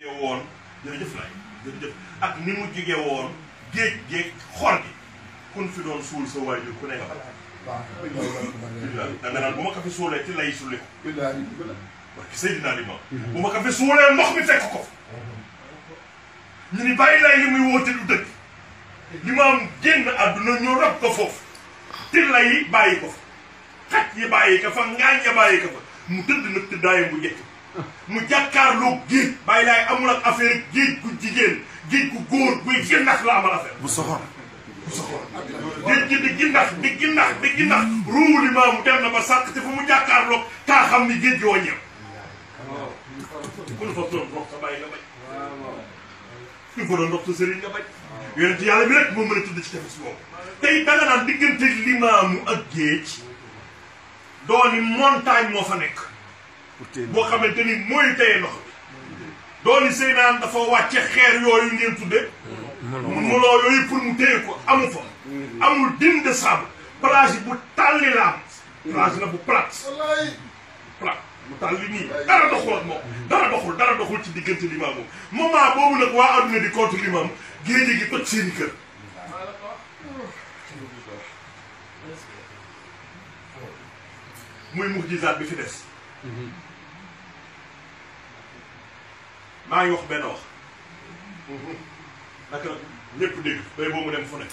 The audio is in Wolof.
woon jërëjëf laay jërëjëf ak ni mu jige woon géej xor gi kun fi doon suul sa waajur ku ne nga da nga naan bu ma ko fi suulee ci lay sulli ko parce que Seydina Limaamu bu ma ko fi suulee ndox mi fekk ko ñu ni bàyyi lay li muy woote du dëgg Limaamu génn àdduna ñu rab ko foofu tilla yi bàyyi ko fa xaj yi bàyyi ko fa ngaañ ya bàyyi ko fa mu tëdd nag tëddaayam bu njëkk mu jàkkaarloo géej bàyyi laay amul ak affaire géej gu jigéen géej gu góor buy ginnax la amal affaire bu soxor géej gi di ginnax ruu Limaamu dem na ba sàkk te fu mu jàkkaarloo kaa xam ni géej gi wàññeeku ku nu fa doon ndox sa bàyyi nga bañ ku fa doon ndox sa sëriñ nga bañ yonent yàlla bi rek moo mën a tudd ci tefes boobu tey danga naan diggante Limaamu ak géej dooni montagne moo fa nekk boo xamante ni mooy téye ndox bi dooni sëy naan dafa wàcce xeer yooyu ngeen tudde muloo yooyu pour mu téye ko amu fa amul dune de sable plage bu tàlli la am plage la bu plate mu tàlli nii dara doxul ak moom dara doxul ci diggante Limaamu moment boobu nag waa adduna di contre Limaamu géej gi toj seeni kër muy mujizaat bi fi des maa ngi wax benn wax naka ñëpp dégg bay boo mu dem fu ne